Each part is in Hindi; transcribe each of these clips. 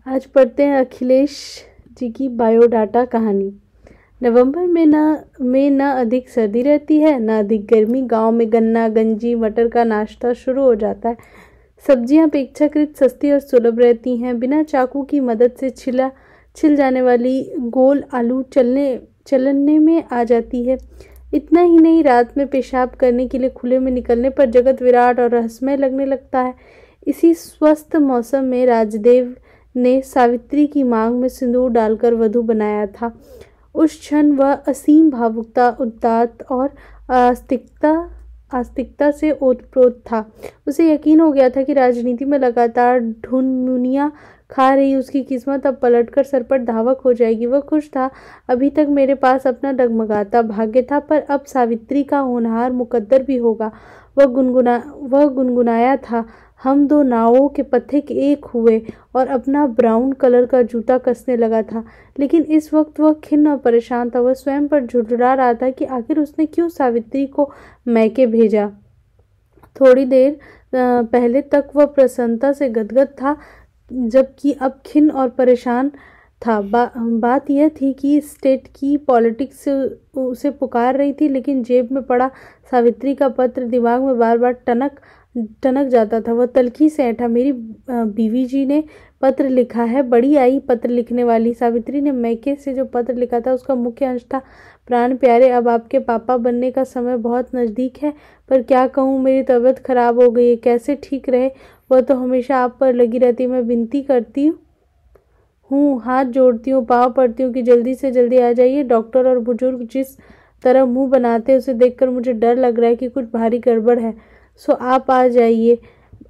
आज पढ़ते हैं अखिलेश जी की बायोडाटा कहानी। नवंबर में न अधिक सर्दी रहती है न अधिक गर्मी। गांव में गन्ना गंजी मटर का नाश्ता शुरू हो जाता है। सब्जियां अपेक्षाकृत सस्ती और सुलभ रहती हैं। बिना चाकू की मदद से छिल जाने वाली गोल आलू चलने में आ जाती है। इतना ही नहीं, रात में पेशाब करने के लिए खुले में निकलने पर जगत विराट और रहस्यमय लगने लगता है। इसी स्वस्थ मौसम में राजदेव ने सावित्री की मांग में सिंदूर डालकर वधू बनाया था। उस क्षण वह असीम भावुकता, उदात्त और आस्तिकता से ओतप्रोत था। उसे यकीन हो गया था कि राजनीति में लगातार ढुनमुनियां खा रही उसकी किस्मत अब पलटकर सर पर धावक हो जाएगी। वह खुश था। अभी तक मेरे पास अपना डगमगाता भाग्य था, पर अब सावित्री का होनहार मुकद्दर भी होगा। वह गुनगुनाया था। हम दो नावों के पथिक एक हुए और अपना ब्राउन कलर का जूता कसने लगा था। लेकिन इस वक्त वह खिन्न और परेशान था। वह स्वयं पर झुर्झुरा रहा था कि आखिर उसने क्यों सावित्री को मैके भेजा। थोड़ी देर पहले तक वह प्रसन्नता से गदगद था, जबकि अब खिन्न और परेशान था। बात यह थी कि स्टेट की पॉलिटिक्स उसे पुकार रही थी, लेकिन जेब में पड़ा सावित्री का पत्र दिमाग में बार बार टनक जाता था। वह तल्खी से ऐंठा। मेरी बीवी जी ने पत्र लिखा है। बड़ी आई पत्र लिखने वाली। सावित्री ने मैके से जो पत्र लिखा था उसका मुख्य अंश था, प्राण प्यारे, अब आपके पापा बनने का समय बहुत नज़दीक है, पर क्या कहूँ, मेरी तबीयत खराब हो गई है। कैसे ठीक रहे? वह तो हमेशा आप पर लगी रहती है। मैं विनती करती हूँ, हाथ जोड़ती हूँ, पाँव पड़ती हूँ कि जल्दी से जल्दी आ जाइए। डॉक्टर और बुजुर्ग जिस तरह मुंह बनाते हैं उसे देखकर मुझे डर लग रहा है कि कुछ भारी गड़बड़ है। सो आप आ जाइए।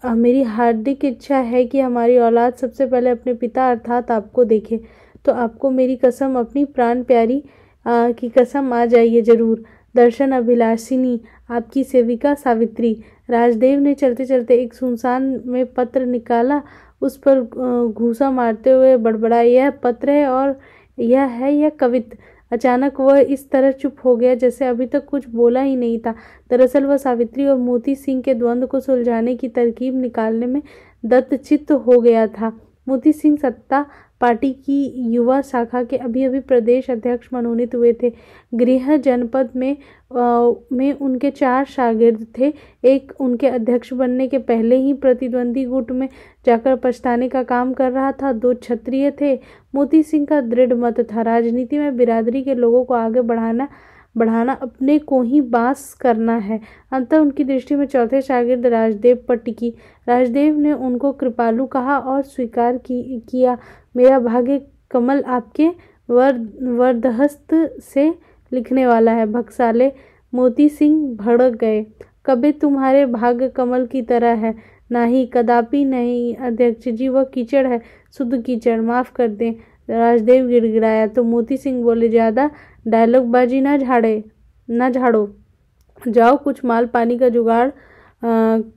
मेरी हार्दिक इच्छा है कि हमारी औलाद सबसे पहले अपने पिता अर्थात आपको देखे। तो आपको मेरी कसम, अपनी प्राण प्यारी की कसम, आ जाइए जरूर। दर्शन अभिलाषिनी, आपकी सेविका सावित्री। राजदेव ने चलते चलते एक सुनसान में पत्र निकाला। उस पर घूंसा मारते हुए बड़बड़ाया, यह पत्र है और यह कवित। अचानक वह इस तरह चुप हो गया जैसे अभी तक कुछ बोला ही नहीं था। दरअसल वह सावित्री और मोती सिंह के द्वंद्व को सुलझाने की तरकीब निकालने में दत्तचित्त हो गया था। मोती सिंह सत्ता पार्टी की युवा शाखा के अभी अभी प्रदेश अध्यक्ष मनोनीत हुए थे। गृह जनपद में उनके 4 शागिर्द थे। एक उनके अध्यक्ष बनने के पहले ही प्रतिद्वंदी गुट में जाकर पछताने का काम कर रहा था। 2 क्षत्रिय थे। मोती सिंह का दृढ़ मत था, राजनीति में बिरादरी के लोगों को आगे बढ़ाना अपने को ही बांस करना है। अंततः उनकी दृष्टि में चौथे शागिर्द राजदेव पर टिकी। राजदेव ने उनको कृपालु कहा और स्वीकार किया। मेरा भाग्य कमल आपके वरदहस्त से लिखने वाला है। भगसाले मोती सिंह भड़क गए। कभी तुम्हारे भाग्य कमल की तरह है? नहीं, कदापि नहीं अध्यक्ष जी, वह कीचड़ है, शुद्ध कीचड़, माफ कर दें। राजदेव गिड़गिड़ाया तो मोती सिंह बोले, ज्यादा डायलॉगबाजी ना झाड़ो। जाओ कुछ माल पानी का जुगाड़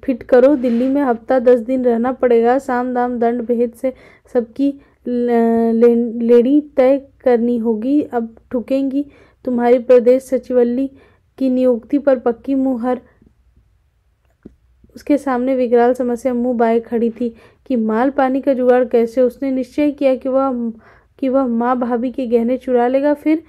फिट करो। दिल्ली में हफ्ता 10 दिन रहना पड़ेगा। साम दाम दंड भेद से सबकी लेनी तय करनी होगी। अब ठुकेंगी। तुम्हारी प्रदेश सचिवल्ली की नियुक्ति पर पक्की मुहर। उसके सामने विकराल समस्या मुंह बाए खड़ी थी कि माल पानी का जुगाड़ कैसे। उसने निश्चय किया कि वह माँ भाभी के गहने चुरा लेगा, फिर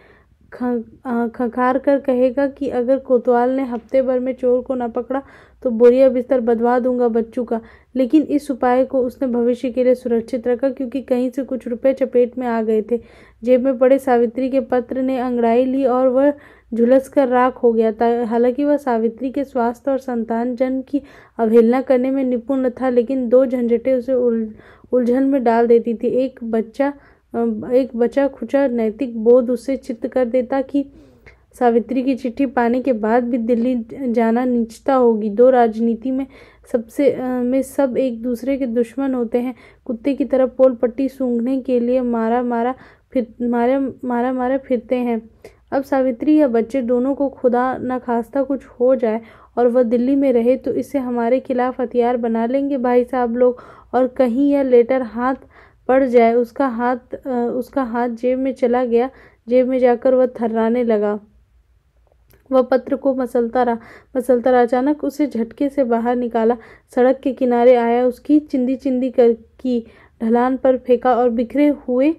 खंखार कर कहेगा कि अगर कोतवाल ने हफ्ते भर में चोर को न पकड़ा तो बोरिया बिस्तर बदवा दूंगा बच्चू का। लेकिन इस उपाय को उसने भविष्य के लिए सुरक्षित रखा, क्योंकि कहीं से कुछ रुपए चपेट में आ गए थे। जेब में पड़े सावित्री के पत्र ने अंगड़ाई ली और वह झुलस कर राख हो गया था। हालांकि वह सावित्री के स्वास्थ्य और संतान जन्म की अवहेलना करने में निपुण था, लेकिन 2 झंझटें उसे उलझन में डाल देती थी। एक बचा खुचा नैतिक बोध उसे चित्त कर देता कि सावित्री की चिट्ठी पाने के बाद भी दिल्ली जाना नीचता होगी। 2 राजनीति में सब एक दूसरे के दुश्मन होते हैं। कुत्ते की तरह पोल पट्टी सूंघने के लिए मारा मारा फिरते हैं। अब सावित्री या बच्चे दोनों को खुदा न खास्ता कुछ हो जाए और वह दिल्ली में रहे तो इसे हमारे खिलाफ हथियार बना लेंगे भाई साहब लोग। और कहीं यह लेटर हाथ पड़ जाए। उसका हाथ जेब में चला गया। जेब में जाकर वह थर्राने लगा। वह पत्र को मसलता रहा। अचानक उसे झटके से बाहर निकाला, सड़क के किनारे आया। उसकी चिंदी की ढलान पर फेंका और बिखरे हुए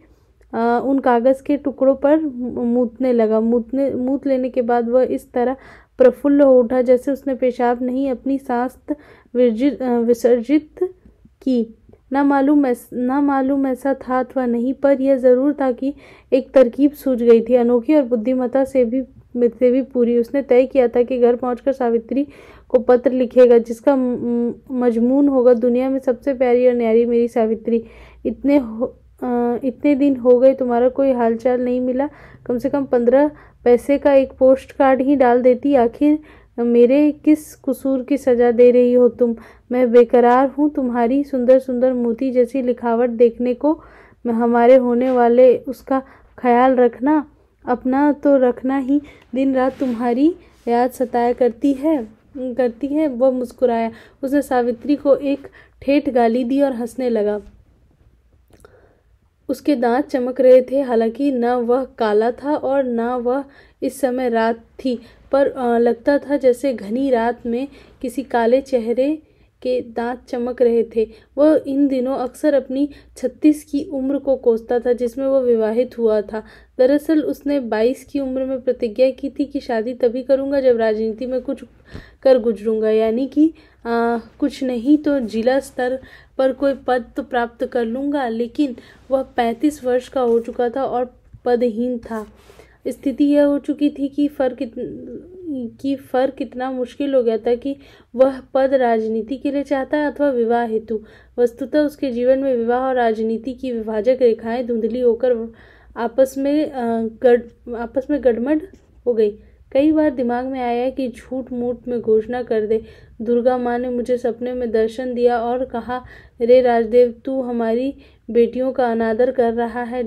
उन कागज के टुकड़ों पर मूतने लगा। मूत लेने के बाद वह इस तरह प्रफुल्ल हो उठा जैसे उसने पेशाब नहीं अपनी सांस विसर्जित की। ना मालूम ऐसा था अथवा नहीं, पर यह जरूर था कि एक तरकीब सूझ गई थी, अनोखी और बुद्धिमत्ता से भी पूरी। उसने तय किया था कि घर पहुंचकर सावित्री को पत्र लिखेगा जिसका मजमून होगा, दुनिया में सबसे प्यारी और न्यारी मेरी सावित्री, इतने दिन हो गए तुम्हारा कोई हालचाल नहीं मिला, कम से कम 15 पैसे का एक पोस्ट कार्ड ही डाल देती। आखिर मेरे किस कसूर की सजा दे रही हो तुम? मैं बेकरार हूँ तुम्हारी सुंदर सुंदर मोती जैसी लिखावट देखने को। मैं हमारे होने वाले उसका ख्याल रखना, अपना तो रखना ही। दिन रात तुम्हारी याद सताया करती है। वह मुस्कुराया। उसने सावित्री को एक ठेठ गाली दी और हंसने लगा। उसके दांत चमक रहे थे, हालांकि न वह काला था और न वह इस समय रात थी, पर लगता था जैसे घनी रात में किसी काले चेहरे के दांत चमक रहे थे। वह इन दिनों अक्सर अपनी 36 की उम्र को कोसता था जिसमें वह विवाहित हुआ था। दरअसल उसने 22 की उम्र में प्रतिज्ञा की थी कि शादी तभी करूंगा जब राजनीति में कुछ कर गुजरूंगा, यानी कि कुछ नहीं तो जिला स्तर पर कोई पद तो प्राप्त कर लूंगा। लेकिन वह 35 वर्ष का हो चुका था और पदहीन था। स्थिति यह हो चुकी थी कि फर्क इतना मुश्किल हो गया था कि वह पद राजनीति के लिए चाहता है अथवा विवाह हेतु। वस्तुतः उसके जीवन में विवाह और राजनीति की विभाजक रेखाएं धुंधली होकर आपस में गड़मड़ हो गई। कई बार दिमाग में आया कि झूठ मूठ में घोषणा कर दे। दुर्गा माँ ने मुझे सपने में दर्शन दिया और कहा, रे राजदेव, तू हमारी बेटियों का अनादर कर रहा है।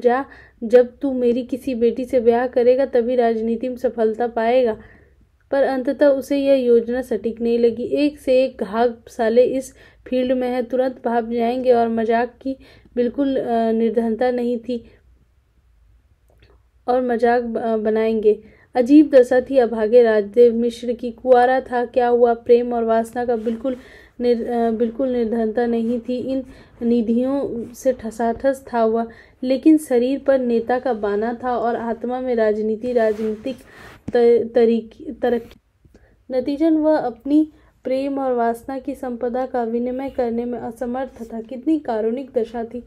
जब तू मेरी किसी बेटी से ब्याह करेगा तभी राजनीति में सफलता पाएगा। पर अंततः उसे यह योजना सटीक नहीं लगी। एक से एक घाघ साले इस फील्ड में है, तुरंत भाग जाएंगे और मजाक की बिल्कुल निर्धनता नहीं थी और मजाक बनाएंगे। अजीब दशा थी अभागे राजदेव मिश्र की। कुंवारा था, क्या हुआ? प्रेम और वासना का बिल्कुल निर्धनता नहीं थी। इन निधियों से ठसाठस था वह, लेकिन शरीर पर नेता का बाना था और आत्मा में राजनीतिक तरक्की। नतीजन वह अपनी प्रेम और वासना की संपदा का विनिमय करने में असमर्थ था। कितनी कारुणिक दशा थी।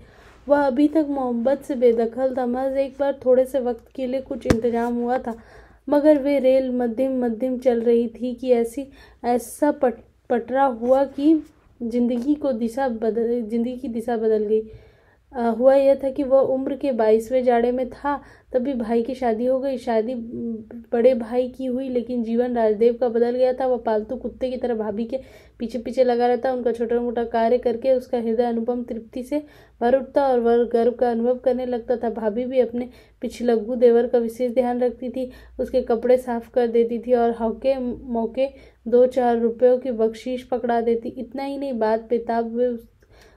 वह अभी तक मोहब्बत से बेदखल था। महज एक बार थोड़े से वक्त के लिए कुछ इंतजाम हुआ था, मगर वे रेल मध्यम चल रही थी कि ऐसा पटरा हुआ कि जिंदगी की दिशा बदल गई। हुआ यह था कि वह उम्र के 22वें जाड़े में था, तभी भाई की शादी हो गई। शादी बड़े भाई की हुई, लेकिन जीवन राजदेव का बदल गया था। वह पालतू कुत्ते की तरह भाभी के पीछे पीछे लगा रहता। उनका छोटा मोटा कार्य करके उसका हृदय अनुपम तृप्ति से भर उठता और वह गर्व का अनुभव करने लगता था। भाभी भी अपने पिछलग्गू देवर का विशेष ध्यान रखती थी, उसके कपड़े साफ कर देती थी और हौके मौके 2-4 रुपयों की बख्शीश पकड़ा देती। इतना ही नहीं, बात बेताब वे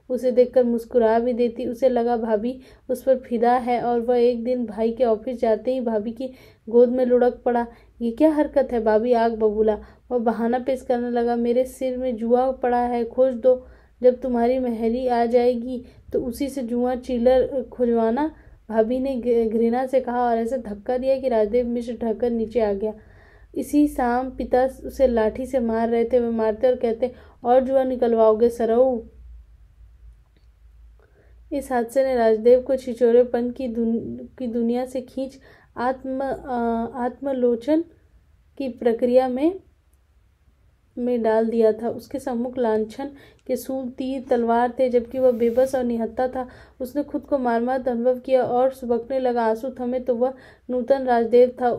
उसे देखकर मुस्कुरा भी देती। उसे लगा भाभी उस पर फिदा है और वह एक दिन भाई के ऑफिस जाते ही भाभी की गोद में लुढ़क पड़ा। ये क्या हरकत है? भाभी आग बबूला। वह बहाना पेश करने लगा, मेरे सिर में जुआ पड़ा है, खोज दो। जब तुम्हारी मेहरी आ जाएगी तो उसी से जुआ चिल्लर खुजवाना। भाभी ने घृणा से कहा और ऐसे धक्का दिया कि राजदेव मिश्र ढककर नीचे आ गया। इसी शाम पिता उसे लाठी से मार रहे थे। वे मारते और कहते, और जुआ निकलवाओगे सरऊ? इस हादसे ने राजदेव को छिछोरेपन की दुनिया से खींच आत्मलोचन की प्रक्रिया में डाल दिया था। उसके सम्मुख लांछन के सूल, तीर, तलवार थे, जबकि वह बेबस और निहत्था था। उसने खुद को मार अनुभव किया और सुबकने लगा। आंसू थमे तो वह नूतन राजदेव था।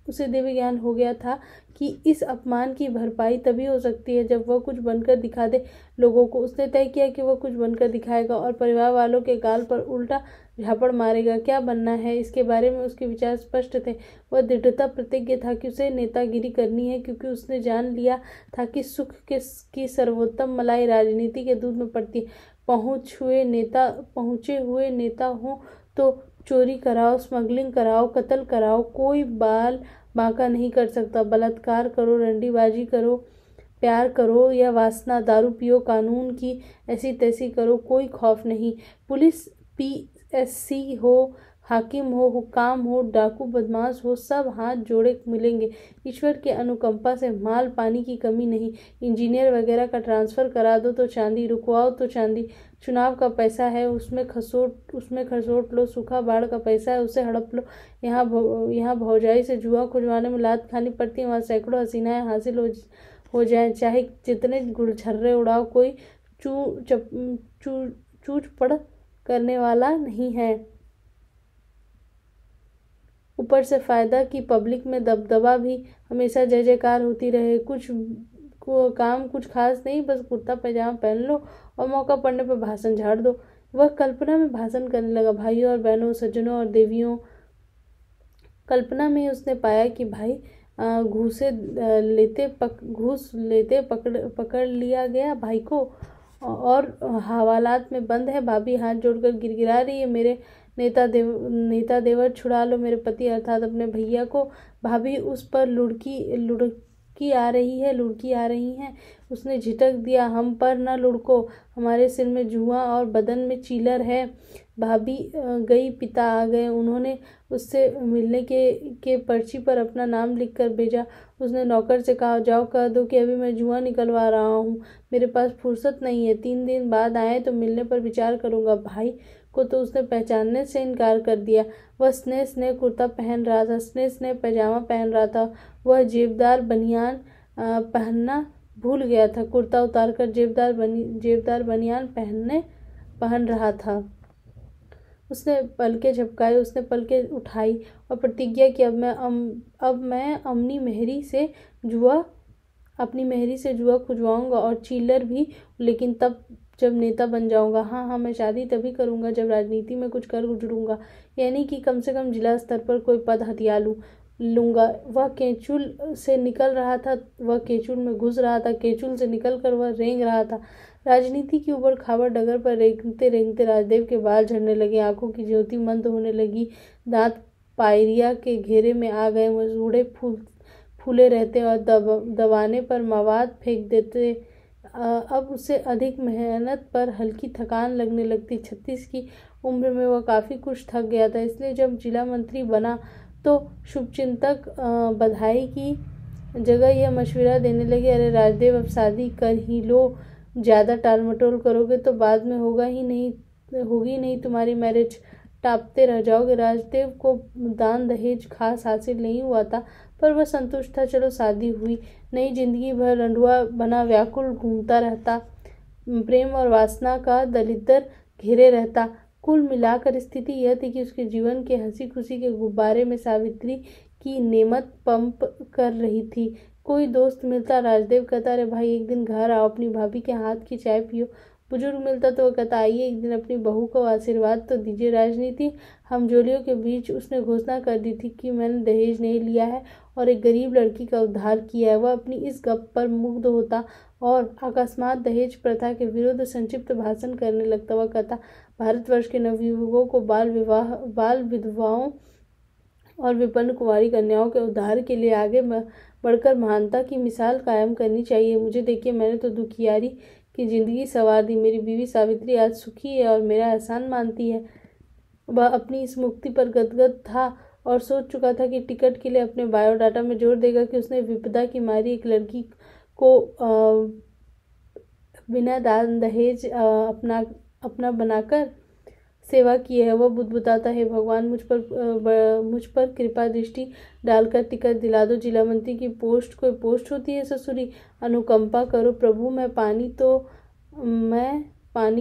उसे दिव्य ज्ञान हो गया था कि इस अपमान की भरपाई तभी हो सकती है जब वह कुछ बनकर दिखा दे लोगों को। उसने तय किया कि वह कुछ बनकर दिखाएगा और परिवार वालों के गाल पर उल्टा झापड़ मारेगा। क्या बनना है, इसके बारे में उसके विचार स्पष्ट थे। वह दृढ़ता प्रतिज्ञ था कि उसे नेतागिरी करनी है, क्योंकि उसने जान लिया था कि सुख की सर्वोत्तम मलाई राजनीति के दूध में पड़ती है। पहुंचे हुए नेता हो तो चोरी कराओ, स्मगलिंग कराओ, कत्ल कराओ, कोई बाल बांका नहीं कर सकता। बलात्कार करो, रंडीबाजी करो, प्यार करो या वासना, दारू पियो, कानून की ऐसी तैसी करो, कोई खौफ नहीं। पुलिस, पीएससी हो, हाकिम हो, हुक्काम हो, डाकू बदमाश हो, सब हाथ जोड़े मिलेंगे। ईश्वर की अनुकंपा से माल पानी की कमी नहीं। इंजीनियर वगैरह का ट्रांसफ़र करा दो तो चांदी, रुकवाओ तो चांदी। चुनाव का पैसा है उसमें खसोट लो, सूखा बाढ़ का पैसा है उसे हड़प लो। यहाँ भौजाई से जुआ खुजवाने में लात खानी पड़ती है, वहाँ सैकड़ों हसीनाएं हासिल हो जाएं, चाहे जितने गुलछर्रे उड़ाओ, कोई चूच पड़ करने वाला नहीं है। ऊपर से फ़ायदा कि पब्लिक में दबदबा भी हमेशा जय जयकार होती रहे। काम कुछ खास नहीं, बस कुर्ता पैजामा पहन लो और मौका पड़ने पर भाषण झाड़ दो। वह कल्पना में भाषण करने लगा। भाइयों और बहनों, सज्जनों और देवियों, कल्पना में उसने पाया कि भाई घूस लेते पकड़ लिया गया भाई को और हवालात में बंद है। भाभी हाथ जोड़कर गिड़गिड़ा रही है, मेरे नेता देवर छुड़ा लो मेरे पति अर्थात अपने भैया को। भाभी उस पर लुढ़की आ रही हैं। उसने झिटक दिया, हम पर न लुढ़को, हमारे सिर में जुआ और बदन में चीलर है। भाभी गई, पिता आ गए। उन्होंने उससे मिलने के पर्ची पर अपना नाम लिख कर भेजा। उसने नौकर से कहा, जाओ कह दो कि अभी मैं जुआ निकलवा रहा हूँ, मेरे पास फुर्सत नहीं है, 3 दिन बाद आए तो मिलने पर विचार करूँगा। भाई को तो उसने पहचानने से इनकार कर दिया। वह स्नेह कुर्ता पहन रहा था, स्नेह पैजामा पहन रहा था। वह जेबदार बनियान पहनना भूल गया था। कुर्ता उतारकर जेबदार बनियान पहन रहा था। उसने पलकें झपकाई, उसने पलकें उठाई और प्रतिज्ञा की, अब मैं अपनी मेहरी से जुआ खुजवाऊंगा और चीलर भी, लेकिन तब जब नेता बन जाऊंगा। हाँ, मैं शादी तभी करूंगा जब राजनीति में कुछ कर गुजरूंगा, यानी कि कम से कम जिला स्तर पर कोई पद हथिया लूंगा। वह केचुल से निकल रहा था, वह केचुल में घुस रहा था, केचुल से निकलकर वह रेंग रहा था। राजनीति की ऊबड़ खाबड़ डगर पर रेंगते राजदेव के बाल झड़ने लगे, आंखों की ज्योति मंद होने लगी, दांत पायरिया के घेरे में आ गए, मसूड़े फूले रहते और दबाने पर मवाद फेंक देते। अब उसे अधिक मेहनत पर हल्की थकान लगने लगती। 36 की उम्र में वह काफ़ी कुछ थक गया था, इसलिए जब जिला मंत्री बना तो शुभचिंतक बधाई की जगह यह मशवरा देने लगे, अरे राजदेव, अब शादी कर ही लो, ज़्यादा टालमटोल करोगे तो बाद में होगी नहीं तुम्हारी मैरिज, टापते रह जाओगे। राजदेव को दान दहेज खास हासिल नहीं हुआ था, पर वह संतुष्ट था। चलो शादी हुई, नई जिंदगी भर रंडुआ बना व्याकुल घूमता रहता, प्रेम और वासना का दलिद्दर घेरे रहता। कुल मिलाकर स्थिति यह थी कि उसके जीवन के हंसी खुशी के गुब्बारे में सावित्री की नेमत पंप कर रही थी। कोई दोस्त मिलता, राजदेव कहता, अरे भाई एक दिन घर आओ, अपनी भाभी के हाथ की चाय पियो। बुजुर्ग मिलता तो वह कहता, आइए एक दिन अपनी बहू को आशीर्वाद तो दीजिए। राजनीति हमजोलियों के बीच उसने घोषणा कर दी थी कि मैंने दहेज नहीं लिया है और एक गरीब लड़की का उद्धार किया है। वह अपनी इस गप पर मुग्ध होता और अकस्मात दहेज प्रथा के विरुद्ध संक्षिप्त भाषण करने लगता। वह कहता, भारतवर्ष के नवयुवकों को बाल विधवाओं और विपन्न कुंवारी कन्याओं के उद्धार के लिए आगे बढ़कर महानता की मिसाल कायम करनी चाहिए। मुझे देखिए, मैंने तो दुखियारी की जिंदगी संवार दी। मेरी बीवी सावित्री आज सुखी है और मेरा एहसान मानती है। वह अपनी इस मुक्ति पर गदगद था और सोच चुका था कि टिकट के लिए अपने बायोडाटा में जोड़ देगा कि उसने विपदा की मारी एक लड़की को बिना दान दहेज अपना बनाकर सेवा की है। वह बुदबुदाता है, भगवान मुझ पर कृपा दृष्टि डालकर टिकट दिला दो। जिला मंत्री की पोस्ट कोई पोस्ट होती है ससुरी, अनुकंपा करो प्रभु। मैं पानी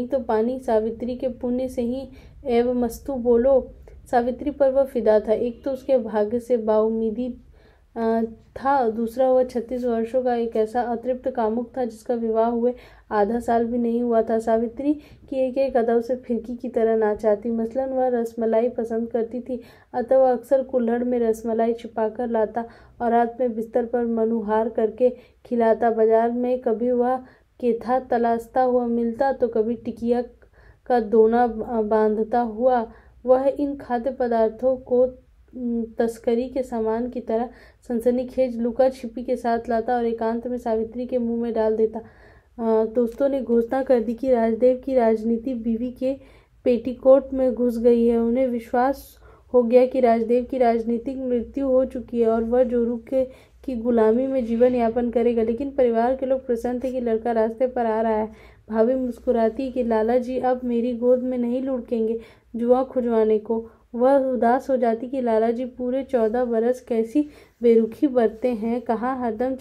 तो पानी, सावित्री के पुण्य से ही एव मस्तु बोलो। सावित्री पर वह फिदा था। एक तो उसके भाग्य से बाउमीदी था, दूसरा वह 36 वर्षों का एक ऐसा अतृप्त कामुक था जिसका विवाह हुए आधा साल भी नहीं हुआ था। सावित्री की एक अदा उसे फिरकी की तरह नाचाती। मसलन वह रसमलाई पसंद करती थी, अतः वह अक्सर कुल्हड़ में रसमलाई छिपाकर लाता और रात में बिस्तर पर मनुहार करके खिलाता। बाजार में कभी वह केथा तलाशता हुआ मिलता तो कभी टिकिया का दोना बांधता हुआ। वह इन खाद्य पदार्थों को तस्करी के सामान की तरह सनसनीखेज लुका छिपी के साथ लाता और एकांत में सावित्री के मुंह में डाल देता। दोस्तों ने घोषणा कर दी कि राजदेव की राजनीति बीवी के पेटीकोट में घुस गई है। उन्हें विश्वास हो गया कि राजदेव की राजनीतिक मृत्यु हो चुकी है और वह जोरू की गुलामी में जीवन यापन करेगा। लेकिन परिवार के लोग प्रसन्न थे कि लड़का रास्ते पर आ रहा है। भाभी मुस्कुराती है कि लाला जी अब मेरी गोद में नहीं लुढ़केंगे जुआ खुजवाने को। वह उदास हो जाती कि लाला जी पूरे 14 बरस कैसी बेरुखी बरते हैं, कहाँ हरदम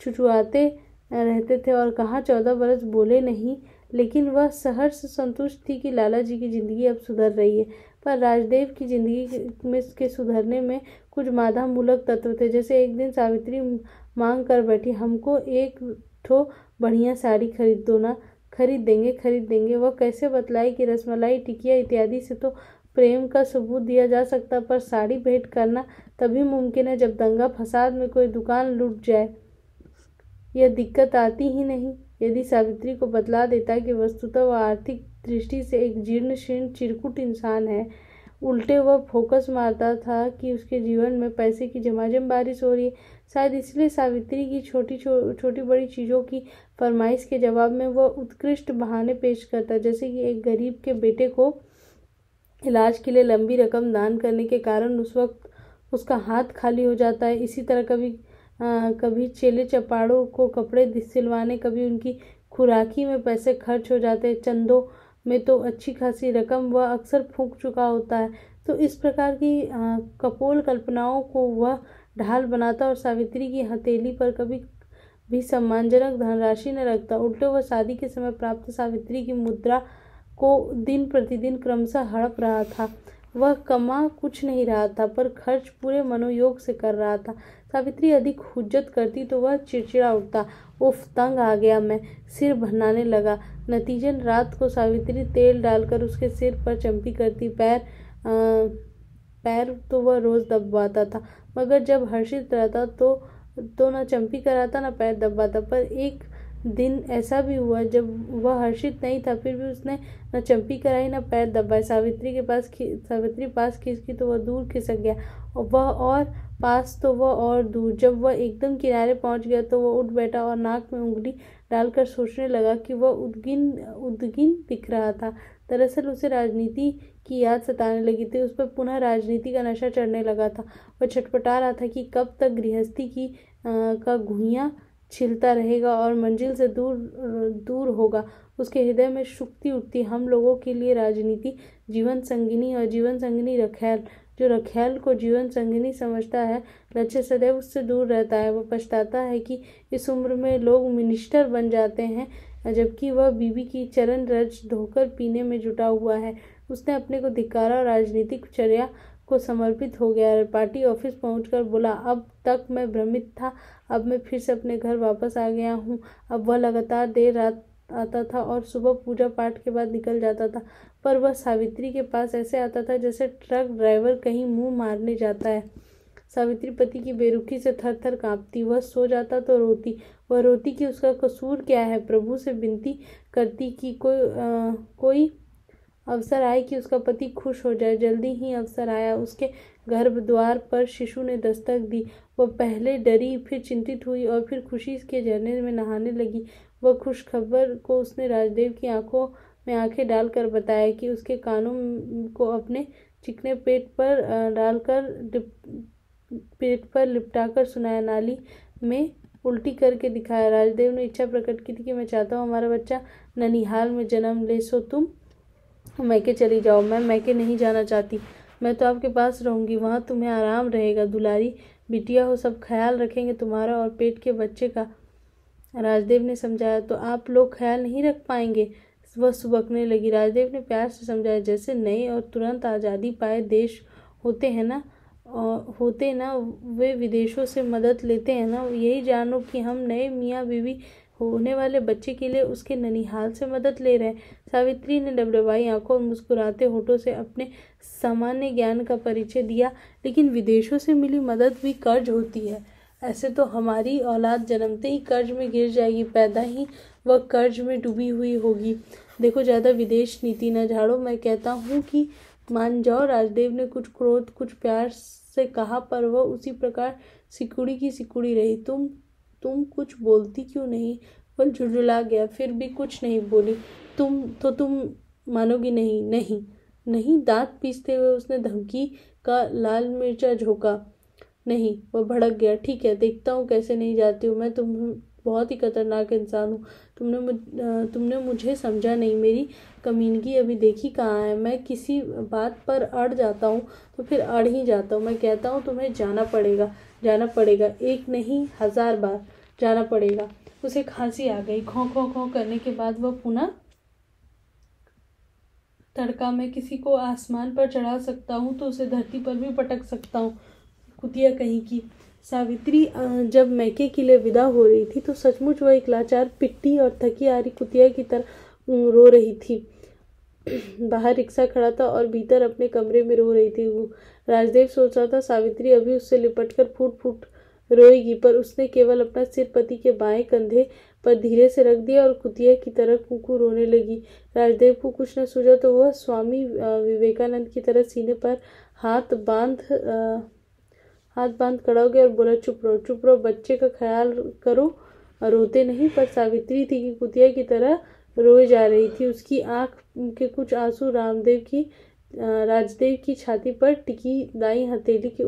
छुछुआते रहते थे और कहाँ 14 बरस बोले नहीं। लेकिन वह सहर्ष संतुष्ट थी कि लाला जी की जिंदगी अब सुधर रही है। पर राजदेव की जिंदगी में के सुधरने में कुछ बाधा मूलक तत्व थे। जैसे एक दिन सावित्री मांग कर बैठी, हमको एक ठो बढ़िया साड़ी खरीद दो ना। खरीद देंगे। वह कैसे बतलाई कि रसमलाई, टिकिया इत्यादि से तो प्रेम का सबूत दिया जा सकता, पर साड़ी भेंट करना तभी मुमकिन है जब दंगा फसाद में कोई दुकान लूट जाए। यह दिक्कत आती ही नहीं। यदि सावित्री को बतला देता कि वस्तुतः वह आर्थिक दृष्टि से एक जीर्ण शीर्ण चिरकुट इंसान है, उल्टे वह फोकस मारता था कि उसके जीवन में पैसे की झमाझम बारिश हो रही है। शायद इसलिए सावित्री की छोटी बड़ी चीज़ों की फरमाइश के जवाब में वह उत्कृष्ट बहाने पेश करता, जैसे कि एक गरीब के बेटे को इलाज के लिए लंबी रकम दान करने के कारण उस वक्त उसका हाथ खाली हो जाता है। इसी तरह कभी चेले चपाड़ों को कपड़े सिलवाने, कभी उनकी खुराकी में पैसे खर्च हो जाते हैं। चंदों में तो अच्छी खासी रकम वह अक्सर फूंक चुका होता है। तो इस प्रकार की कपोल कल्पनाओं को वह ढाल बनाता और सावित्री की हथेली पर कभी भी सम्मानजनक धनराशि न रखता। उल्टे वह शादी के समय प्राप्त सावित्री की मुद्रा को दिन प्रतिदिन क्रमशः हड़प रहा था। वह कमा कुछ नहीं रहा था, पर खर्च पूरे मनोयोग से कर रहा था। सावित्री अधिक हुज्जत करती तो वह चिड़चिड़ा उठता, उफ तंग आ गया मैं, सिर भन्नाने लगा। नतीजन रात को सावित्री तेल डालकर उसके सिर पर चंपी करती। पैर तो वह रोज दबवाता था, मगर जब हर्षित रहता तो न चंपी कराता न पैर दबाता। पर एक दिन ऐसा भी हुआ जब वह हर्षित नहीं था, फिर भी उसने न चंपी कराई न पैर दबाए। सावित्री पास खिसकी तो वह दूर खिसक गया, और वह और पास तो वह और दूर। जब वह एकदम किनारे पहुंच गया तो वह उठ बैठा और नाक में उंगली डालकर सोचने लगा कि वह उद्गिन दिख रहा था। दरअसल उसे राजनीति की याद सताने लगी थी। उस पर पुनः राजनीति का नशा चढ़ने लगा था। वह छटपटा रहा था कि कब तक गृहस्थी का घुइयां छिलता रहेगा और मंजिल से दूर होगा। उसके हृदय में शुक्ति उठती, हम लोगों के लिए राजनीति जीवन संगिनी और जीवन संगिनी रखैल। जो रखैल को जीवन संगिनी समझता है, लक्ष्य सदैव उससे दूर रहता है। वह पछताता है कि इस उम्र में लोग मिनिस्टर बन जाते हैं, जबकि वह बीबी की चरण रज धोकर पीने में जुटा हुआ है। उसने अपने को धिक्कारा और राजनीतिक चर्या को समर्पित हो गया। पार्टी ऑफिस पहुंचकर बोला, अब तक मैं भ्रमित था, अब मैं फिर से अपने घर वापस आ गया हूँ। अब वह लगातार देर रात आता था और सुबह पूजा पाठ के बाद निकल जाता था, पर वह सावित्री के पास ऐसे आता था जैसे ट्रक ड्राइवर कहीं मुंह मारने जाता है। सावित्री पति की बेरुखी से थर थर कांपती। वह सो जाता तो रोती। वह रोती कि उसका कसूर क्या है। प्रभु से विनती करती कि कोई अवसर आए कि उसका पति खुश हो जाए। जल्दी ही अवसर आया। उसके गर्भ द्वार पर शिशु ने दस्तक दी। वह पहले डरी, फिर चिंतित हुई और फिर खुशी के झरने में नहाने लगी। वह खुश खबर को उसने राजदेव की आंखों में आंखें डालकर बताया कि उसके कानों को अपने चिकने पेट पर लिपटाकर सुनाया, नाली में उल्टी करके दिखाया। राजदेव ने इच्छा प्रकट की थी कि मैं चाहता हूँ हमारा बच्चा ननिहाल में जन्म ले, सो तुम मैके चली जाओ। मैं मैके नहीं जाना चाहती, मैं तो आपके पास रहूंगी, वहाँ तुम्हें आराम रहेगा। दुलारी बिटिया हो, सब ख्याल रखेंगे तुम्हारा और पेट के बच्चे का। राजदेव ने समझाया। तो आप लोग ख्याल नहीं रख पाएंगे, वह सुबकने लगी। राजदेव ने प्यार से समझाया, जैसे नए और तुरंत आज़ादी पाए देश होते हैं ना, वे विदेशों से मदद लेते हैं ना, यही जानो कि हम नए मियाँ बीवी होने वाले बच्चे के लिए उसके ननिहाल से मदद ले रहे हैं। सावित्री ने डबडबाई आंखों और मुस्कुराते होठों से अपने सामान्य ज्ञान का परिचय दिया। लेकिन विदेशों से मिली मदद भी कर्ज होती है। ऐसे तो हमारी औलाद जन्मते ही कर्ज में गिर जाएगी, पैदा ही वह कर्ज में डूबी हुई होगी। देखो, ज़्यादा विदेश नीति न झाड़ो। मैं कहता हूँ कि मान जाओ। राजदेव ने कुछ क्रोध कुछ प्यार से कहा, पर वह उसी प्रकार सिकुड़ी की सिकुड़ी रही। तुम कुछ बोलती क्यों नहीं? वह झुंझुला गया, फिर भी कुछ नहीं बोली। तुम मानोगी नहीं? नहीं नहीं। दांत पीसते हुए उसने धमकी का लाल मिर्चा झोंका। नहीं। वह भड़क गया। ठीक है, देखता हूँ कैसे नहीं जाती हूँ। मैं तुम बहुत ही खतरनाक इंसान हूँ। तुमने मुझे समझा नहीं। मेरी कमीनगी अभी देखी कहाँ है। मैं किसी बात पर अड़ जाता हूँ तो फिर अड़ ही जाता हूँ। मैं कहता हूँ तुम्हें जाना पड़ेगा, जाना पड़ेगा। एक नहीं 1000 बार जाना पड़ेगा। उसे खांसी आ गई। खौं खौं खौं करने के बाद वह पुनः तड़का। मैं किसी को आसमान पर चढ़ा सकता हूँ तो उसे धरती पर भी पटक सकता हूँ। कुतिया कहीं की। सावित्री जब मैके के लिए विदा हो रही थी तो सचमुच वह एक लाचार पिट्टी और थकी आ रही कुतिया की तरह रो रही थी। बाहर रिक्शा खड़ा था और भीतर अपने कमरे में रो रही थी वो। राजदेव सोच रहा था सावित्री अभी उससे लिपटकर फूट फूट रोएगी, पर उसने केवल अपना सिर पति के बाएं कंधे पर धीरे से रख दिया और कुतिया की तरह कूकू रोने लगी। राजदेव को कुछ न सूझा तो वह स्वामी विवेकानंद की तरह सीने पर हाथ बांध खड़ा हो गया और बोला, चुप रहो, चुप रहो, बच्चे का ख्याल करो। रोते नहीं। पर सावित्री थी कि कुतिया की तरह रोए जा रही थी। उसकी आंख के कुछ आंसू राजदेव की छाती पर टिकी दाई हथेली के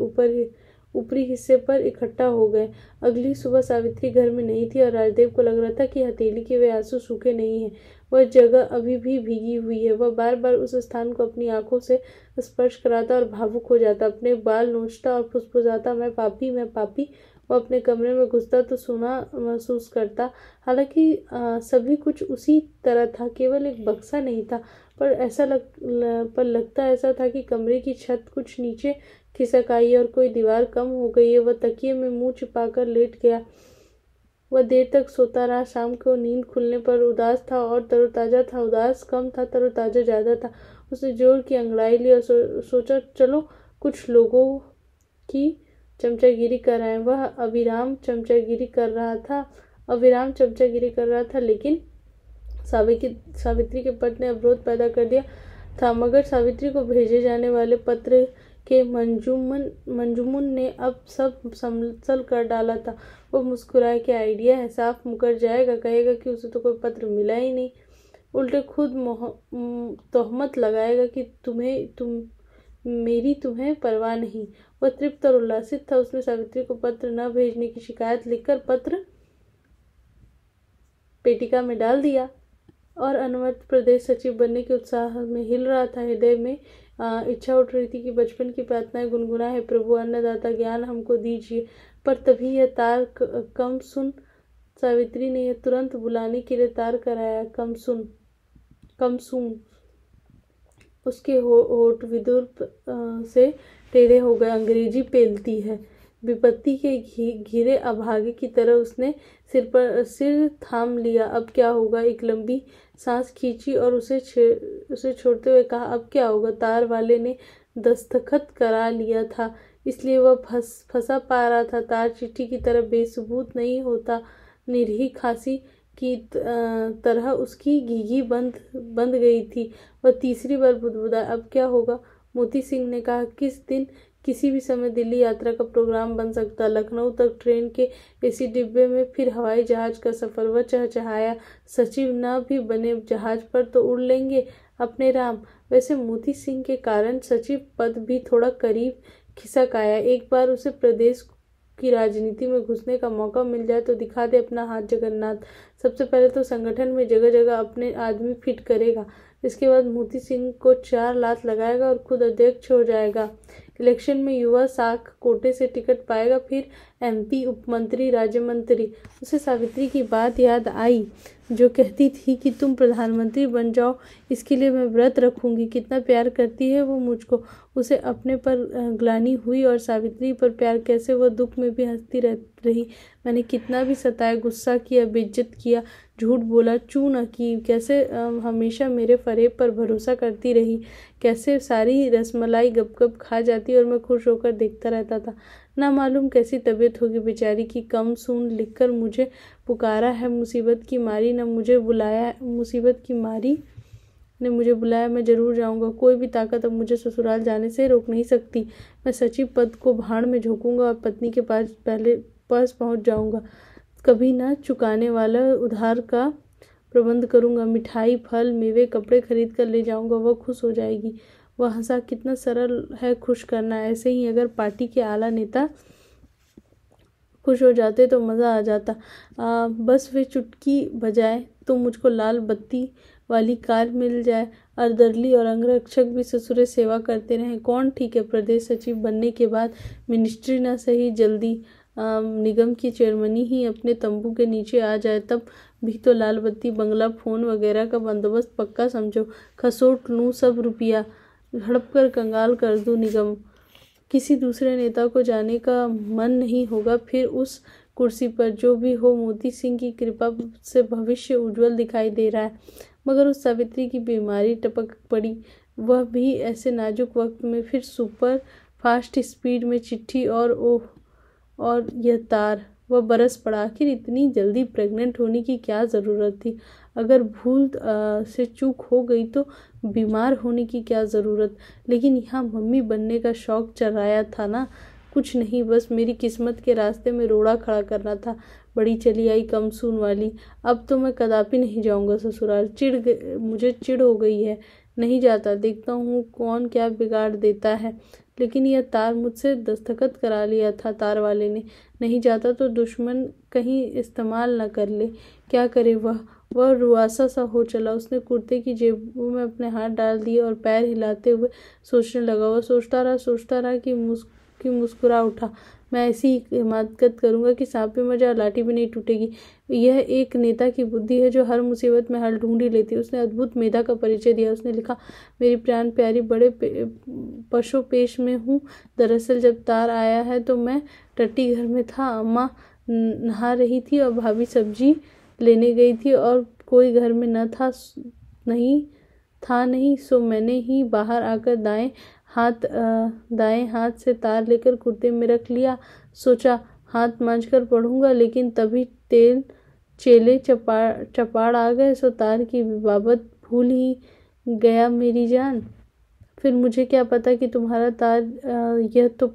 ऊपरी हिस्से पर इकट्ठा हो गए। अगली सुबह सावित्री घर में नहीं थी और राजदेव को लग रहा था कि हथेली के वे आंसू सूखे नहीं हैं। वह जगह अभी भी भीगी हुई है। वह बार बार उस स्थान को अपनी आंखों से स्पर्श कराता और भावुक हो जाता। अपने बाल नोचता और फुसफुसाता, मैं पापी, मैं पापी। वह अपने कमरे में घुसता तो सूना महसूस करता। हालांकि सभी कुछ उसी तरह था, केवल एक बक्सा नहीं था। पर लगता ऐसा था कि कमरे की छत कुछ नीचे खिसक आई है और कोई दीवार कम हो गई है। वह तकिए में मुंह छिपाकर लेट गया। वह देर तक सोता रहा। शाम को नींद खुलने पर उदास था और तरोताजा था। उदास कम था, तरोताजा ज्यादा था। उसने जोर की अंगड़ाई ली और सोचा, चलो कुछ लोगों की चमचागिरी कर आए। वह अविराम चमचागिरी कर रहा था, लेकिन सावित्री के पत्र ने अवरोध पैदा कर दिया था। मगर सावित्री को भेजे जाने वाले पत्र के मंजूमुन ने अब सब समतल कर डाला था। वो मुस्कुराए, क्या आइडिया है, साफ मुकर जाएगा, कहेगा कि उसे तो कोई पत्र मिला ही नहीं। उल्टे खुद तोहमत लगाएगा कि तुम्हें परवाह नहीं। वह तृप्त और उल्लासित था। उसने सावित्री को पत्र न भेजने की शिकायत लिखकर पत्र पेटिका में डाल दिया और अनुमत प्रदेश सचिव बनने के उत्साह में हिल रहा था। हृदय में इच्छा उठ रही थी कि बचपन की प्रार्थनाएं गुनगुनाए, प्रभु अन्नदाता ज्ञान हमको दीजिए। पर तभी यह तार कम सुन। सावित्री ने यह तुरंत बुलाने के लिए तार कराया। कम सुन। उसके होठ विदुर से टेढ़े हो गए। अंग्रेजी पेलती है। विपत्ति के घिरे अभागे की तरह उसने सिर थाम लिया। अब क्या होगा? एक लंबी सांस खींची और उसे छोड़ते हुए कहा, अब क्या होगा? तार वाले ने दस्तखत करा लिया था, इसलिए वह फंसा पा रहा था। तार चिट्ठी की तरह बेसुबूत नहीं होता। निरीह खांसी की तरह उसकी घीघी बंद गई थी। वह तीसरी बार बुदबुदाया, अब क्या होगा? मोती सिंह ने कहा, किस दिन किसी भी समय दिल्ली यात्रा का प्रोग्राम बन सकता। लखनऊ तक ट्रेन के एसी डिब्बे में, फिर हवाई जहाज का सफर। वह चहचहाया, सचिव न भी बने जहाज पर तो उड़ लेंगे अपने राम। वैसे मोती सिंह के कारण सचिव पद भी थोड़ा करीब खिसक आया। एक बार उसे प्रदेश की राजनीति में घुसने का मौका मिल जाए तो दिखा दे अपना हाथ जगन्नाथ। सबसे पहले तो संगठन में जगह जगह अपने आदमी फिट करेगा। इसके बाद मोती सिंह को 4 लात लगाएगा और खुद अध्यक्ष हो जाएगा। इलेक्शन में युवा साख कोटे से टिकट पाएगा, फिर एमपी, उपमंत्री, राज्य मंत्री। उसे सावित्री की बात याद आई जो कहती थी कि तुम प्रधानमंत्री बन जाओ, इसके लिए मैं व्रत रखूंगी। कितना प्यार करती है वो मुझको। उसे अपने पर ग्लानि हुई और सावित्री पर प्यार कैसे। वह दुख में भी हंसती रही। मैंने कितना भी सताया, गुस्सा किया, बेइज्जत किया, झूठ बोला, चू न की, कैसे हमेशा मेरे फरेब पर भरोसा करती रही, कैसे सारी रसमलाई गप खा जाती और मैं खुश होकर देखता रहता था। ना मालूम कैसी तबीयत होगी बेचारी की। कम सुन लिखकर मुझे पुकारा है मुसीबत की मारी, न मुझे बुलाया मुसीबत की मारी, ने मुझे बुलाया, मैं जरूर जाऊंगा। कोई भी ताकत अब मुझे ससुराल जाने से रोक नहीं सकती। मैं सचिव पद को भाड़ में झोंकूंगा और पत्नी के पास पहुंच जाऊंगा। कभी ना चुकाने वाला उधार का प्रबंध करूंगा। मिठाई, फल, मेवे, कपड़े खरीद कर ले जाऊंगा। वह खुश हो जाएगी। वह हंसा। कितना सरल है खुश करना। ऐसे ही अगर पार्टी के आला नेता खुश हो जाते तो मज़ा आ जाता। बस वे चुटकी बजाए तो मुझको लाल बत्ती वाली कार मिल जाए। अर्दली और अंगरक्षक भी ससुरे सेवा करते रहें। कौन ठीक है, प्रदेश सचिव बनने के बाद मिनिस्ट्री ना सही, जल्दी निगम की चेयरमनी ही अपने तंबू के नीचे आ जाए, तब भी तो लाल बत्ती, बंगला, फोन वगैरह का बंदोबस्त पक्का समझो। खसोट लूँ सब रुपया, हड़प कर कंगाल कर दूँ निगम। किसी दूसरे नेता को जाने का मन नहीं होगा फिर उस कुर्सी पर। जो भी हो, मोती सिंह की कृपा से भविष्य उज्जवल दिखाई दे रहा है। मगर उस सावित्री की बीमारी टपक पड़ी। वह भी ऐसे नाजुक वक्त में। फिर सुपर फास्ट स्पीड में चिट्ठी और ओह और यह तार। वह बरस पड़ा। आखिर इतनी जल्दी प्रेग्नेंट होने की क्या ज़रूरत थी? अगर भूल से चूक हो गई तो बीमार होने की क्या ज़रूरत? लेकिन यहाँ मम्मी बनने का शौक चढ़ाया था ना। कुछ नहीं, बस मेरी किस्मत के रास्ते में रोड़ा खड़ा करना था। बड़ी चली आई कम सून वाली। अब तो मैं कदापि नहीं जाऊंगा ससुराल। मुझे चिढ़ हो गई है। नहीं जाता। देखता हूँ कौन क्या बिगाड़ देता है। लेकिन यह तार मुझसे दस्तखत करा लिया था तार वाले ने। नहीं जाता तो दुश्मन कहीं इस्तेमाल न कर ले। क्या करे वह रुआसा सा हो चला। उसने कुर्ते की जेबों में अपने हाथ डाल दिए और पैर हिलाते हुए सोचने लगा। वह सोचता रहा कि मुस्कुरा उठा। मैं ऐसी हिमाकत करूंगा कि सांप भी मर जाए, लाठी भी नहीं टूटेगी। यह एक नेता की बुद्धि है जो हर मुसीबत में हल ढूंढ ही लेती है। उसने अद्भुत मेधा का परिचय दिया। उसने लिखा, मेरी प्राण प्यारी, बड़े पशुपेश में हूँ। दरअसल जब तार आया है तो मैं टट्टी घर में था। अम्मा नहा रही थी और भाभी सब्जी लेने गई थी और कोई घर में नहीं, सो मैंने ही बाहर आकर दाएं हाथ से तार लेकर कुर्ते में रख लिया। सोचा हाथ मांझकर पढ़ूंगा, लेकिन तभी चेले चपाड़ आ गए, सो तार की बाबत भूल ही गया मेरी जान। फिर मुझे क्या पता कि तुम्हारा तार। यह तो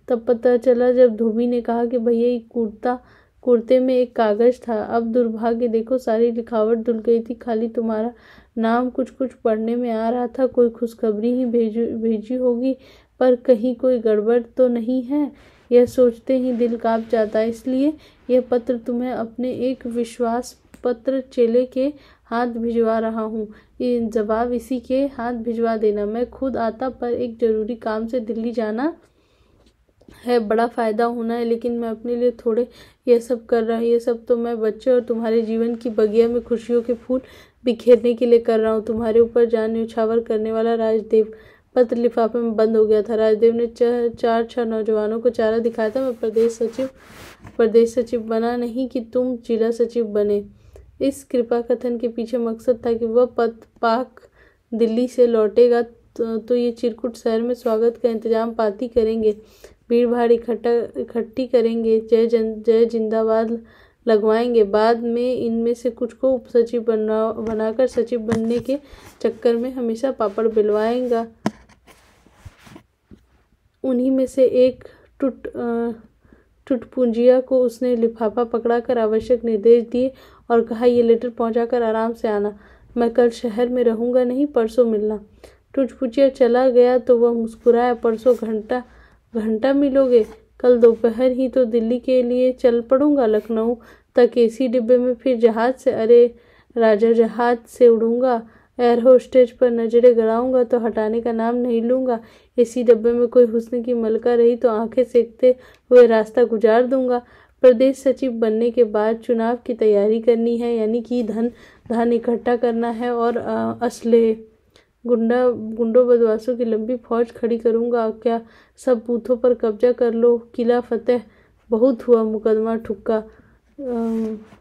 तब पता चला जब धोबी ने कहा कि भैया कुर्ते में एक कागज था। अब दुर्भाग्य देखो, सारी लिखावट धुल गई थी। खाली तुम्हारा नाम कुछ पढ़ने में आ रहा था। कोई खुशखबरी ही भेजी होगी, पर कहीं कोई गड़बड़ तो नहीं है? यह सोचते ही दिल कांप जाता है। इसलिए यह पत्र तुम्हें अपने एक विश्वास पत्र चेले के हाथ भिजवा रहा हूँ। जवाब इसी के हाथ भिजवा देना। मैं खुद आता, पर एक जरूरी काम से दिल्ली जाना है। बड़ा फायदा होना है, लेकिन मैं अपने लिए थोड़े यह सब कर रहा हूँ। ये सब तो मैं बच्चे और तुम्हारे जीवन की बगिया में खुशियों के फूल बिखेरने के लिए कर रहा हूँ। तुम्हारे ऊपर जान न्यौछावर करने वाला राजदेव। पत्र लिफाफे में बंद हो गया था। राजदेव ने 4-6 नौजवानों को चारा दिखाया था। मैं प्रदेश सचिव बना, नहीं कि तुम जिला सचिव बने। इस कृपा कथन के पीछे मकसद था कि वह पत्र पाक दिल्ली से लौटेगा तो ये चिरकुट शहर में स्वागत का इंतजाम पाती करेंगे। भीड़ भाड़ इकट्ठी करेंगे। जय जिंदाबाद लगवाएंगे। बाद में इनमें से कुछ को उपसचिव बनाकर सचिव बनने के चक्कर में हमेशा पापड़ बिलवाएंगा। उन्हीं में से एक टुटपुंजिया को उसने लिफाफा पकड़ाकर आवश्यक निर्देश दिए और कहा, ये लेटर पहुंचाकर आराम से आना। मैं कल शहर में रहूंगा नहीं, परसों मिलना। टुटपुंजिया चला गया तो वह मुस्कुराया। परसों घंटा मिलोगे? कल दोपहर ही तो दिल्ली के लिए चल पड़ूंगा। लखनऊ तक एसी डिब्बे में, फिर जहाज से। अरे राजा, जहाज से उड़ूंगा। एयर होस्टेज पर नजरें गड़ाऊंगा तो हटाने का नाम नहीं लूंगा। एसी डब्बे में कोई हुस्न की मलका रही तो आंखें सेकते हुए रास्ता गुजार दूंगा। प्रदेश सचिव बनने के बाद चुनाव की तैयारी करनी है, यानी कि धन इकट्ठा करना है और असलहे गुंडों बदमाशों की लंबी फौज खड़ी करूंगा। क्या सब बूथों पर कब्जा कर लो, किला फतेह। बहुत हुआ मुकदमा ठुक्का।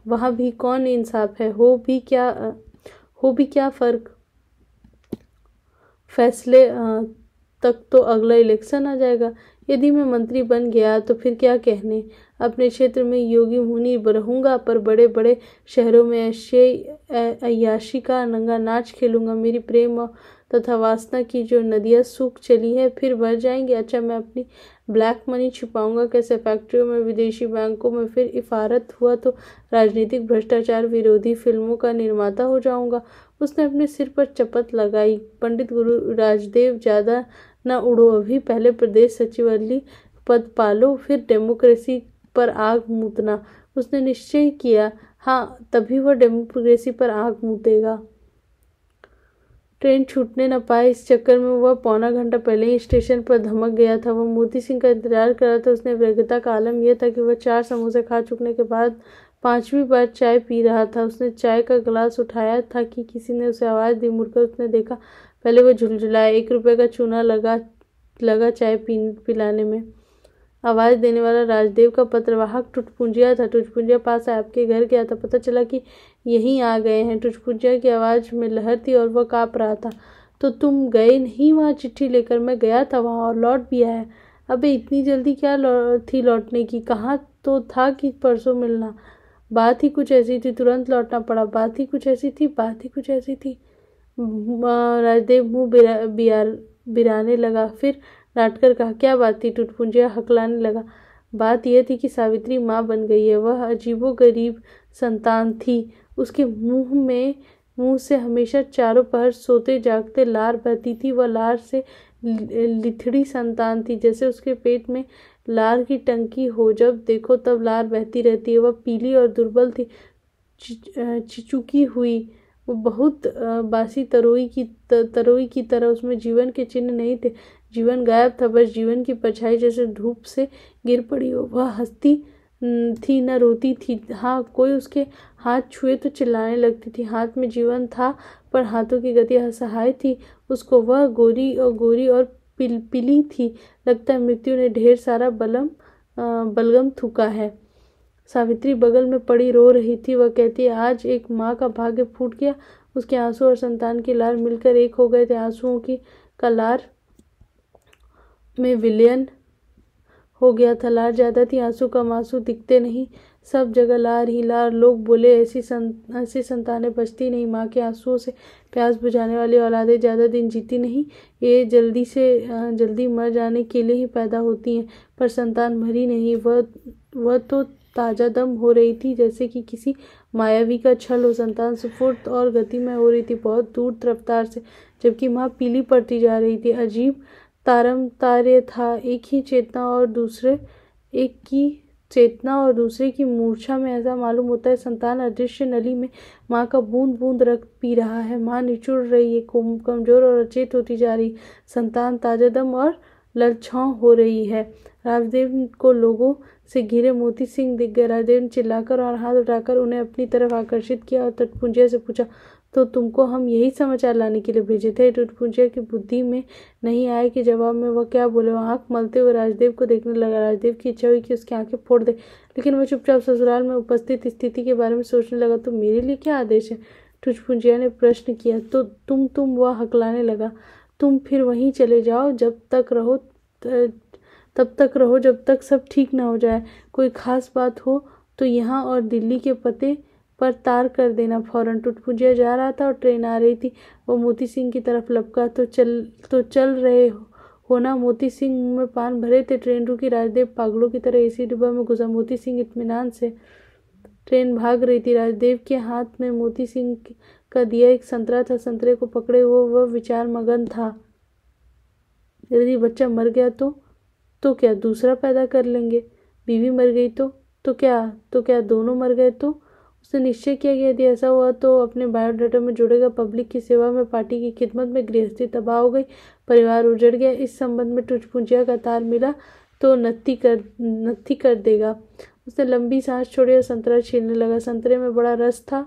वहाँ भी कौन इंसाफ है? हो भी क्या फर्क? फैसले तक तो अगला इलेक्शन आ जाएगा। यदि मैं मंत्री बन गया तो फिर क्या कहने। अपने क्षेत्र में योगी मुनि रहूंगा, पर बड़े बड़े शहरों में अय्याशी का नंगा नाच खेलूंगा। मेरी प्रेम तथा वासना की जो नदियां सूख चली है फिर भर जाएंगी। अच्छा, मैं अपनी ब्लैक मनी छिपाऊंगा कैसे? फैक्ट्रियों में, विदेशी बैंकों में। फिर इफारत हुआ तो राजनीतिक भ्रष्टाचार विरोधी फिल्मों का निर्माता हो जाऊंगा। उसने अपने सिर पर चपत लगाई। पंडित गुरु राजदेव, ज्यादा न उड़ो अभी, पहले प्रदेश सचिवालय पद पालो, फिर डेमोक्रेसी पर आग मूतना। उसने निश्चय किया। हाँ, तभी वह डेमोक्रेसी पर आग मूतेगा। ट्रेन छूटने न पाए, इस चक्कर में वह पौना घंटा पहले ही स्टेशन पर धमक गया था। वह मोती सिंह का इंतजार कर रहा था। उसने व्यग्रता का आलम यह था कि वह 4 समोसे खा चुकने के बाद 5वीं बार चाय पी रहा था। उसने चाय का गिलास उठाया था कि किसी ने उसे आवाज़ दी। मुड़कर उसने देखा, पहले वह झुलझुलाया। 1 रुपये का चूना लगा चाय पिलाने में। आवाज़ देने वाला राजदेव का पत्रवाहक टुटपुंजिया था। टुटपुंजिया पास आपके घर गया था। पता चला कि यहीं आ गए हैं। टुटपुंजिया की आवाज़ में लहर थी और वह काँप रहा था। तो तुम गए नहीं वहाँ चिट्ठी लेकर? मैं गया था वहाँ और लौट भी आया। अबे इतनी जल्दी क्या थी लौटने की? कहाँ तो था कि परसों मिलना। बात ही कुछ ऐसी थी, तुरंत लौटना पड़ा। बात ही कुछ ऐसी थी। राजदेव मुँह बिराने लगा। फिर डांटकर कहा, क्या बात थी? टुटपुंजिया हकलाने लगा। बात यह थी कि सावित्री माँ बन गई है। वह अजीबोगरीब संतान थी। उसके मुंह से हमेशा चारों पहर सोते जागते लार बहती थी। वह लार से लिथड़ी संतान थी, जैसे उसके पेट में लार की टंकी हो, जब देखो तब लार बहती रहती है। वह पीली और दुर्बल थी, चिचुकी हुई। वो बहुत बासी तरोई की तरह। उसमें जीवन के चिन्ह नहीं थे। जीवन गायब था, बस जीवन की परछाई जैसे धूप से गिर पड़ी हो। वह हंसती थी न रोती थी। हाँ, कोई उसके हाथ छुए तो चिल्लाने लगती थी। हाथ में जीवन था, पर हाथों की गति असहाय थी उसको। वह गोरी और पिली थी। लगता है मृत्यु ने ढेर सारा बलगम थूका है। सावित्री बगल में पड़ी रो रही थी। वह कहती, आज एक माँ का भाग्य फूट गया। उसके आंसू और संतान की लार मिलकर एक हो गए थे। आंसुओं का लार में विलयन हो गया था। लार ज्यादा थी, आंसू कम। आंसू दिखते नहीं, सब जगह लार ही लार। लोग बोले, ऐसी संतानें बचती नहीं। माँ के आंसुओं से प्यास बुझाने वाली औलादें ज्यादा दिन जीती नहीं। ये जल्दी मर जाने के लिए ही पैदा होती हैं। पर संतान मरी नहीं। वह तो ताजा दम हो रही थी, जैसे कि किसी मायावी का छल हो। संतान स्फूर्त और गति में हो रही थी, बहुत दूर रफ्तार से, जबकि माँ पीली पड़ती जा रही थी। अजीब तारतम्य था। एक की चेतना और दूसरे की मूर्छा में ऐसा मालूम होता है संतान अदृश्य नली में माँ का बूंद बूंद रक्त पी रहा है। माँ निचुड़ रही है, कमजोर और अचेत होती जा रही। संतान ताजादम और ललछाऊ हो रही है। राजदेव को लोगों से घिरे मोती सिंह दिख गए। राजदेव ने चिल्लाकर और हाथ उठाकर उन्हें अपनी तरफ आकर्षित किया और टुटपुंजिया से पूछा, तो तुमको हम यही समाचार लाने के लिए भेजे थे? टुटपुंजिया की बुद्धि में नहीं आया कि जवाब में वह क्या बोले। वह आंख मलते हुए राजदेव को देखने लगा। राजदेव की इच्छा हुई कि उसकी आंखें फोड़ दे, लेकिन वह चुपचाप ससुराल में उपस्थित स्थिति के बारे में सोचने लगा। तो मेरे लिए क्या आदेश है? टुटपुंजिया ने प्रश्न किया। तो तुम वह हकलाने लगा। तुम फिर वहीं चले जाओ, तब तक रहो जब तक सब ठीक न हो जाए। कोई खास बात हो तो यहाँ और दिल्ली के पते पर तार कर देना फौरन। टुटपुंजिया जा रहा था और ट्रेन आ रही थी। वो मोती सिंह की तरफ लपका। तो चल रहे हो ना? मोती सिंह मुंह में पान भरे थे। ट्रेन रुकी। राजदेव पागलों की तरह एसी डिब्बा में घुसा। मोती सिंह इत्मीनान से। ट्रेन भाग रही थी। राजदेव के हाथ में मोती सिंह का दिया एक संतरा था। संतरे को पकड़े हुए वह विचार मगन था, यदि बच्चा मर गया तो क्या दूसरा पैदा कर लेंगे? बीवी मर गई तो क्या दोनों मर गए तो? उसने निश्चय किया कि यदि ऐसा हुआ तो अपने बायोडाटा में जोड़ेगा, पब्लिक की सेवा में, पार्टी की खिदमत में। गृहस्थी तबाह हो गई, परिवार उजड़ गया। इस संबंध में टुटपुंजिया का तार मिला तो नत्थी कर देगा। उसने लंबी सांस छोड़ी और संतरा छीलने लगा। संतरे में बड़ा रस था।